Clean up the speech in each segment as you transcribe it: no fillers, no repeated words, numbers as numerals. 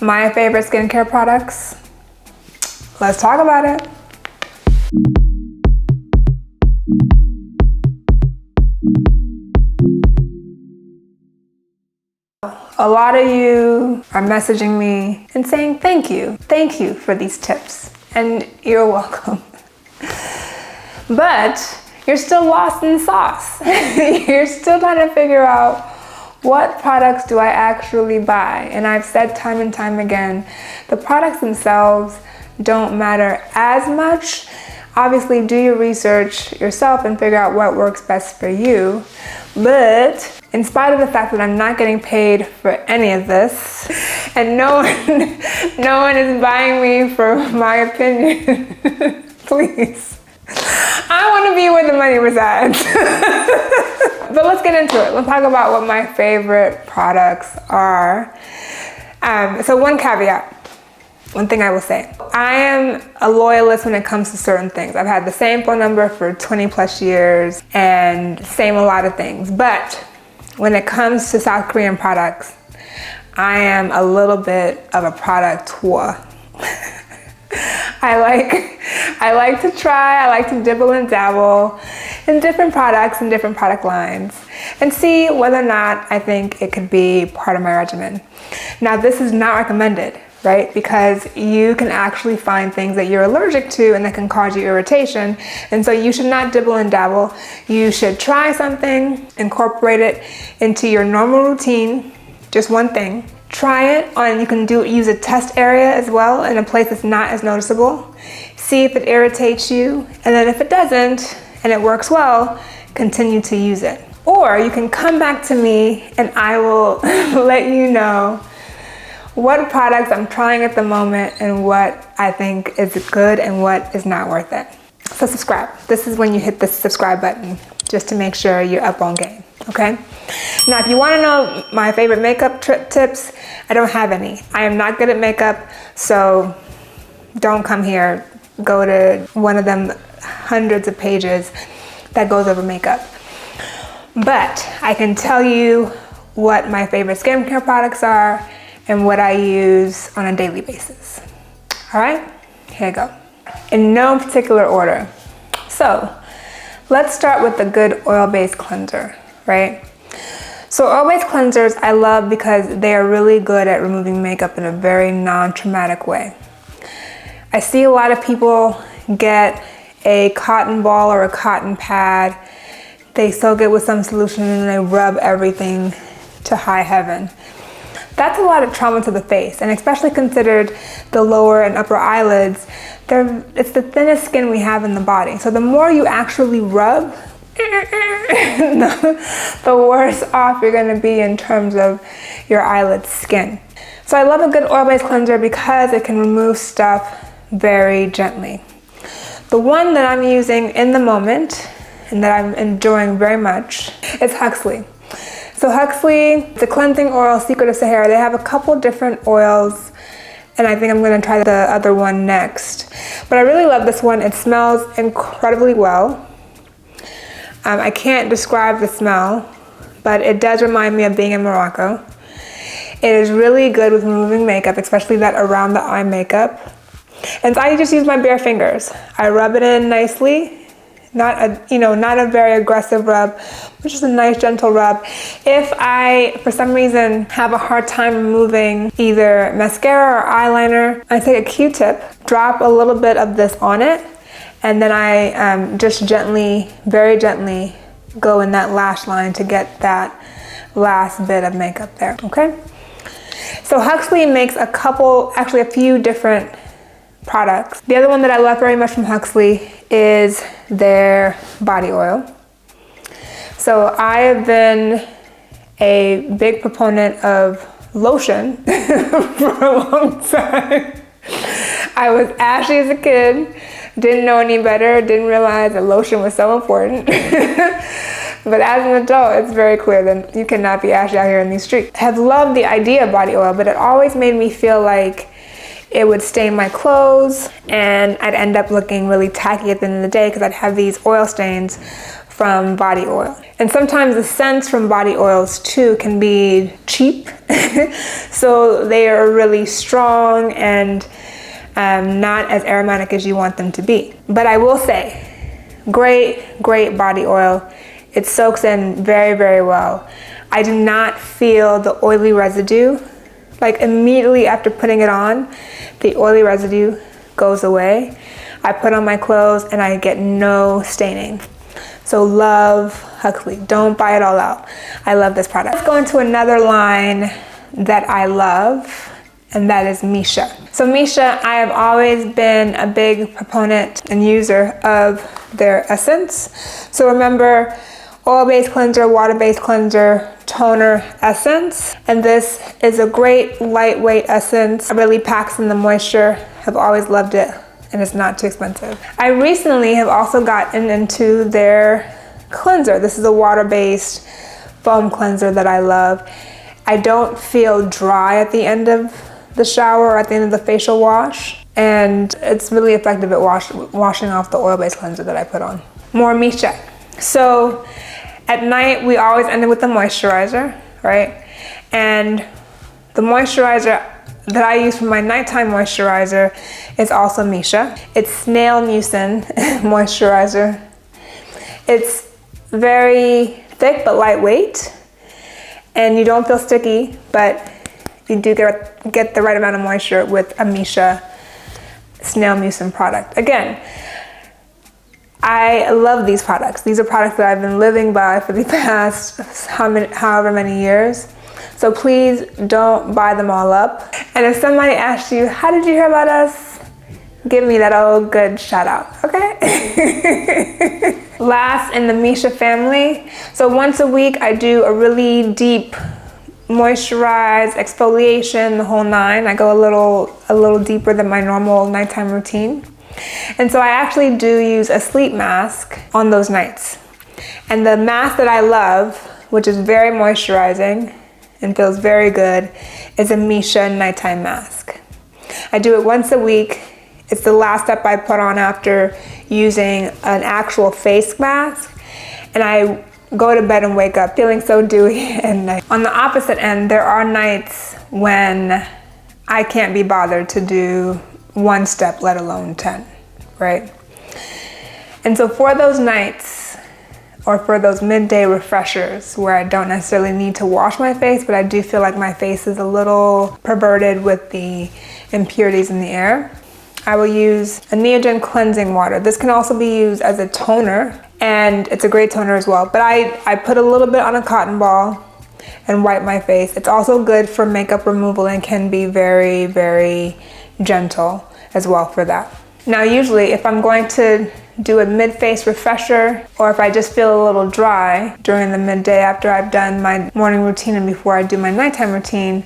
My favorite skincare products? Let's talk about it. A lot of you are messaging me and saying thank you for these tips, and you're welcome. But you're still lost in the sauce. You're still trying to figure out what products do I actually buy. And I've said time and time again, the products themselves don't matter as much. Obviously, do your research yourself and figure out what works best for you. But in spite of the fact that I'm not getting paid for any of this, and no one is buying me for my opinion, please, I want to be where the money resides. But let's get into it. Let's talk about what my favorite products are. So one caveat. One thing I will say, I am a loyalist when it comes to certain things. I've had the same phone number for 20 plus years and same a lot of things. But when it comes to South Korean products, I am a little bit of a product whore. I like to try, I like to dibble and dabble in different products and different product lines and see whether or not I think it could be part of my regimen. Now, this is not recommended, right? Because you can actually find things that you're allergic to and that can cause you irritation. And so you should not dibble and dabble. You should try something, incorporate it into your normal routine, just one thing. Try it on, you can use a test area as well in a place that's not as noticeable. See if it irritates you, and then if it doesn't and it works well, continue to use it. Or you can come back to me and I will let you know what products I'm trying at the moment and what I think is good and what is not worth it. So subscribe. This is when you hit the subscribe button, just to make sure you're up on game, okay? Now, if you wanna know my favorite makeup tips, I don't have any. I am not good at makeup, so don't come here. Go to one of them hundreds of pages that goes over makeup. But I can tell you what my favorite skincare products are and what I use on a daily basis. All right, here I go. In no particular order. So let's start with the good oil-based cleanser, right? So oil-based cleansers I love because they are really good at removing makeup in a very non-traumatic way. I see a lot of people get a cotton ball or a cotton pad, they soak it with some solution and they rub everything to high heaven. That's a lot of trauma to the face, and especially considered the lower and upper eyelids, it's the thinnest skin we have in the body. So the more you actually rub, the worse off you're gonna be in terms of your eyelid skin. So I love a good oil-based cleanser because it can remove stuff very gently. The one that I'm using in the moment and that I'm enjoying very much is Huxley. So Huxley, the cleansing oil, Secret of Sahara, they have a couple different oils, and I think I'm gonna try the other one next. But I really love this one. It smells incredibly well. I can't describe the smell, but it does remind me of being in Morocco. It is really good with removing makeup, especially that around the eye makeup. And so I just use my bare fingers. I rub it in nicely, not a very aggressive rub, but just a nice gentle rub. If I, for some reason, have a hard time removing either mascara or eyeliner, I take a Q-tip, drop a little bit of this on it, and then I just gently, very gently, go in that lash line to get that last bit of makeup there, okay? So Huxley makes a few different products. The other one that I love very much from Huxley is their body oil. So I have been a big proponent of lotion for a long time. I was ashy as a kid, didn't know any better, didn't realize that lotion was so important. But as an adult, it's very clear that you cannot be ashy out here in these streets. I have loved the idea of body oil, but it always made me feel like it would stain my clothes and I'd end up looking really tacky at the end of the day because I'd have these oil stains from body oil. And sometimes the scents from body oils too can be cheap. So they are really strong and not as aromatic as you want them to be. But I will say, great body oil. It soaks in very, very well. I do not feel the oily residue. Like immediately after putting it on, the oily residue goes away. I put on my clothes and I get no staining. So love Huxley. Don't buy it all out. I love this product. Let's go into another line that I love, and that is Missha. So Missha, I have always been a big proponent and user of their essence. So remember, oil-based cleanser, water-based cleanser, toner, essence. And this is a great lightweight essence. It really packs in the moisture. Have always loved it, and it's not too expensive. I recently have also gotten into their cleanser. This is a water-based foam cleanser that I love. I don't feel dry at the end of the shower or at the end of the facial wash, and it's really effective at washing off the oil-based cleanser that I put on. More Missha. So at night, we always end it with the moisturizer, right? And the moisturizer that I use for my nighttime moisturizer is also Missha. It's snail mucin moisturizer. It's very thick but lightweight, and you don't feel sticky, but you do get the right amount of moisture with a Missha snail mucin product. Again, I love these products. These are products that I've been living by for the past however many years. So please don't buy them all up. And if somebody asks you, how did you hear about us? Give me that old good shout out, okay? Last in the Missha family. So once a week I do a really deep moisturize, exfoliation, the whole nine. I go a little deeper than my normal nighttime routine. And so I actually do use a sleep mask on those nights. And the mask that I love, which is very moisturizing and feels very good, is a Missha nighttime mask. I do it once a week. It's the last step I put on after using an actual face mask. And I go to bed and wake up feeling so dewy at night. On the opposite end, there are nights when I can't be bothered to do one step, let alone 10, right? And so for those nights, or for those midday refreshers where I don't necessarily need to wash my face, but I do feel like my face is a little perverted with the impurities in the air, I will use a Neogen cleansing water. This can also be used as a toner, and it's a great toner as well. But I put a little bit on a cotton ball and wipe my face. It's also good for makeup removal and can be very, very gentle as well for that. Now usually if I'm going to do a mid-face refresher, or if I just feel a little dry during the midday after I've done my morning routine and before I do my nighttime routine,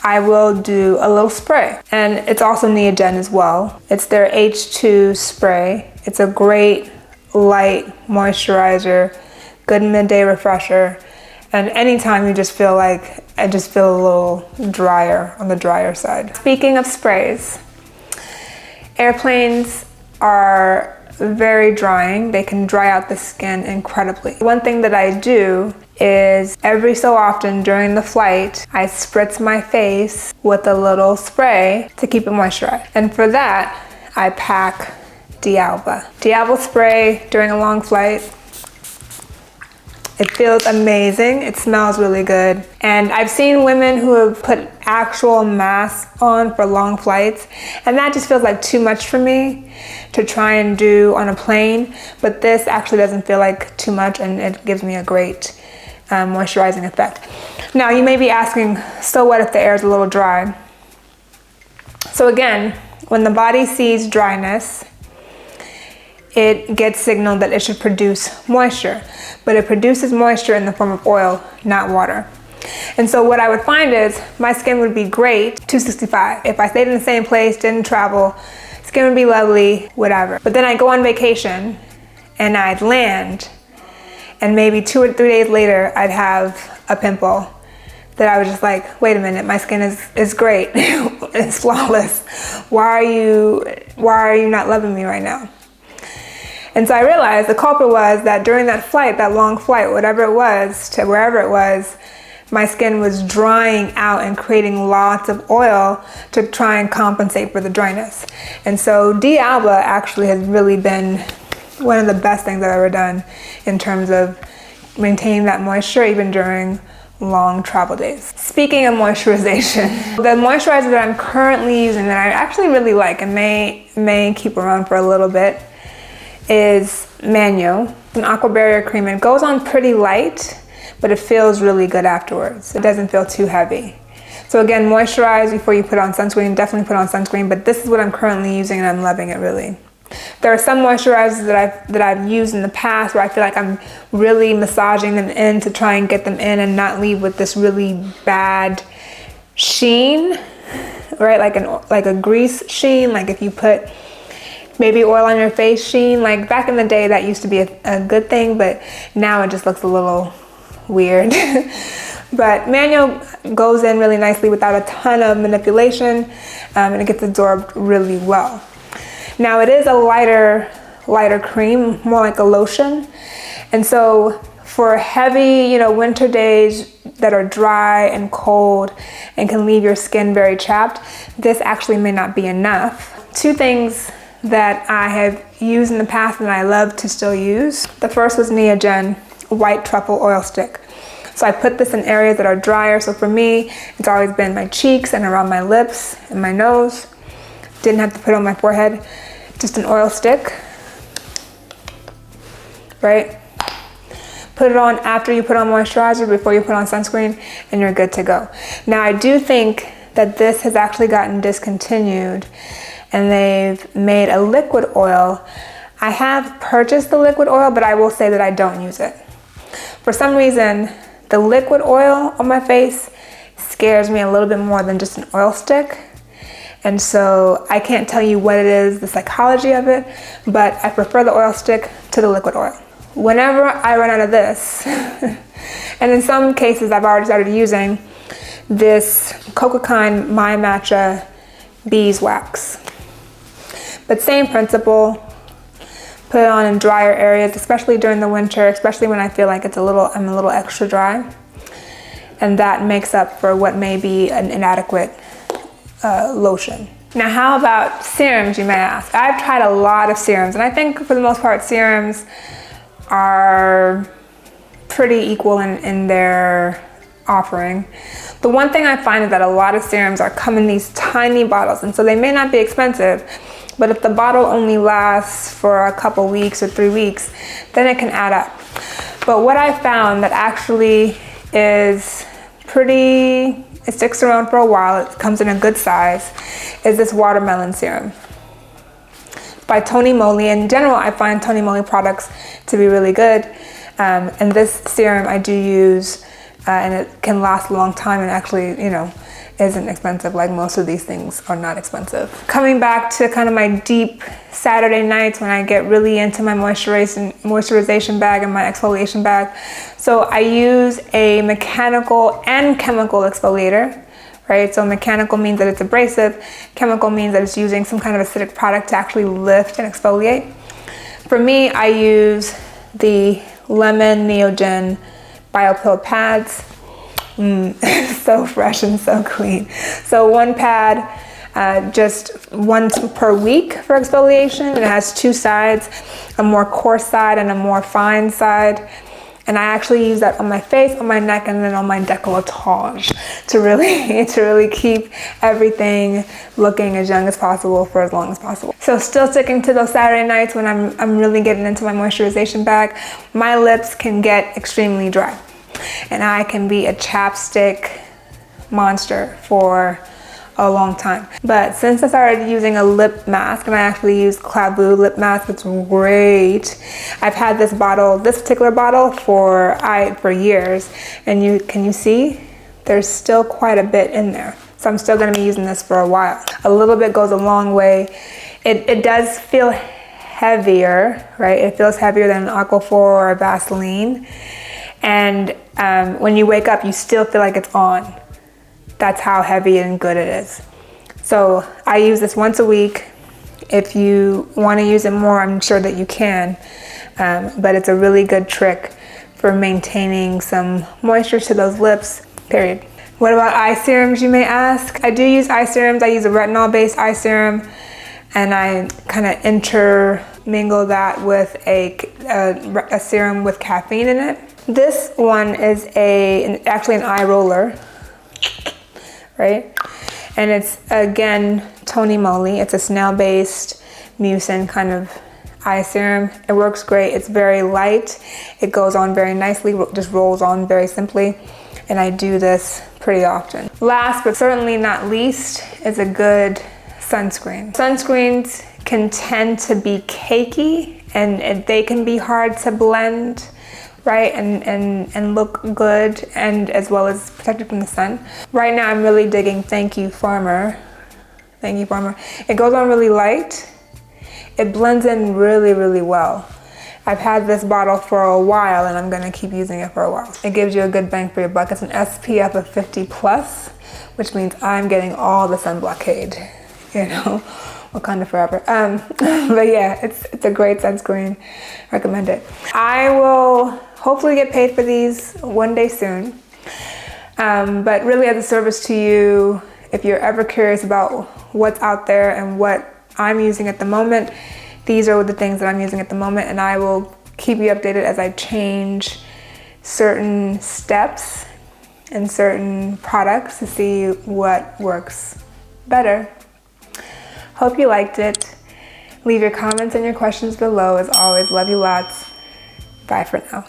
I will do a little spray. And it's also Neogen as well. It's their H2 spray. It's a great light moisturizer, good midday refresher. And anytime you just feel like, I just feel a little drier, on the drier side. Speaking of sprays, airplanes are very drying. They can dry out the skin incredibly. One thing that I do is every so often during the flight, I spritz my face with a little spray to keep it moisturized. And for that, I pack alba. Alba spray during a long flight. It feels amazing. It smells really good. And I've seen women who have put actual masks on for long flights, and that just feels like too much for me to try and do on a plane. But this actually doesn't feel like too much, and it gives me a great moisturizing effect. Now you may be asking, so what if the air is a little dry? So again, when the body sees dryness, it gets signaled that it should produce moisture, but it produces moisture in the form of oil, not water. And so what I would find is my skin would be great, 265. If I stayed in the same place, didn't travel, skin would be lovely, whatever. But then I'd go on vacation and I'd land, and maybe 2 or 3 days later, I'd have a pimple that I was just like, wait a minute, my skin is great, it's flawless. Why are you not loving me right now? And so I realized the culprit was that during that flight, that long flight, whatever it was, to wherever it was, my skin was drying out and creating lots of oil to try and compensate for the dryness. And so alba actually has really been one of the best things I've ever done in terms of maintaining that moisture even during long travel days. Speaking of moisturization, the moisturizer that I'm currently using that I actually really like and may keep around for a little bit is Manyo. It's an aqua barrier cream. It goes on pretty light, but it feels really good afterwards. It doesn't feel too heavy. So again, moisturize before you put on sunscreen. Definitely put on sunscreen, but this is what I'm currently using and I'm loving it really. There are some moisturizers that I've used in the past where I feel like I'm really massaging them in to try and get them in and not leave with this really bad sheen, right? Like a grease sheen, like if you put baby oil on your face sheen. Like back in the day that used to be a good thing, but now it just looks a little weird. But Manyo goes in really nicely without a ton of manipulation, and it gets absorbed really well. Now it is a lighter cream, more like a lotion. And so for heavy, winter days that are dry and cold and can leave your skin very chapped, this actually may not be enough. Two things that I have used in the past and I love to still use. The first was Neogen White Truffle Oil Stick. So I put this in areas that are drier. So for me, it's always been my cheeks and around my lips and my nose. Didn't have to put it on my forehead. Just an oil stick, right? Put it on after you put on moisturizer, before you put on sunscreen, and you're good to go. Now I do think that this has actually gotten discontinued and they've made a liquid oil. I have purchased the liquid oil, but I will say that I don't use it. For some reason, the liquid oil on my face scares me a little bit more than just an oil stick. And so I can't tell you what it is, the psychology of it, but I prefer the oil stick to the liquid oil. Whenever I run out of this, and in some cases I've already started using this Cocokind My Matcha beeswax. But same principle, put it on in drier areas, especially during the winter, especially when I feel like I'm a little extra dry. And that makes up for what may be an inadequate lotion. Now, how about serums, you may ask? I've tried a lot of serums, and I think for the most part, serums are pretty equal in their offering. The one thing I find is that a lot of serums come in these tiny bottles, and so they may not be expensive, but if the bottle only lasts for a couple weeks or 3 weeks, then it can add up. But what I found that actually is it sticks around for a while, it comes in a good size, is this watermelon serum by Tony Moly. In general, I find Tony Moly products to be really good. And this serum I do use, and it can last a long time and actually, isn't expensive. Like most of these things are not expensive. Coming back to kind of my deep Saturday nights when I get really into my moisturization bag and my exfoliation bag. So I use a mechanical and chemical exfoliator, right? So mechanical means that it's abrasive. Chemical means that it's using some kind of acidic product to actually lift and exfoliate. For me, I use the Lemon Neogen BioPill pads. So fresh and so clean. So one pad, just once per week for exfoliation. It has two sides, a more coarse side and a more fine side. And I actually use that on my face, on my neck, and then on my décolletage to really keep everything looking as young as possible for as long as possible. So still sticking to those Saturday nights when I'm really getting into my moisturization bag, my lips can get extremely dry. And I can be a chapstick monster for a long time. But since I started using a lip mask, and I actually use Kpaduwa lip mask, it's great. I've had this particular bottle for years, and can you see? There's still quite a bit in there. So I'm still gonna be using this for a while. A little bit goes a long way. It does feel heavier, right? It feels heavier than an Aquaphor or a Vaseline. And when you wake up, you still feel like it's on. That's how heavy and good it is. So I use this once a week, If you want to use it more, I'm sure that you can, but it's a really good trick for maintaining some moisture to those lips, period. What about eye serums, you may ask? I do use eye serums. I use a retinol-based eye serum, and I kind of intermingle that with a serum with caffeine in it. This one is actually an eye roller, right? And it's, again, Tony Moly. It's a snail-based mucin kind of eye serum. It works great. It's very light. It goes on very nicely, just rolls on very simply. And I do this pretty often. Last but certainly not least is a good sunscreen. Sunscreens can tend to be cakey, and they can be hard to blend, right, and look good, and as well as protected from the sun. Right now I'm really digging Thank You Farmer. Thank You Farmer. It goes on really light. It blends in really, really well. I've had this bottle for a while, and I'm gonna keep using it for a while. It gives you a good bang for your buck. It's an SPF of 50 plus, which means I'm getting all the sun blockade, you know, Wakanda forever. But yeah, it's a great sunscreen, recommend it. I will hopefully get paid for these one day soon. But really as a service to you, if you're ever curious about what's out there and what I'm using at the moment, these are the things that I'm using at the moment, and I will keep you updated as I change certain steps and certain products to see what works better. Hope you liked it. Leave your comments and your questions below. As always, love you lots. Bye for now.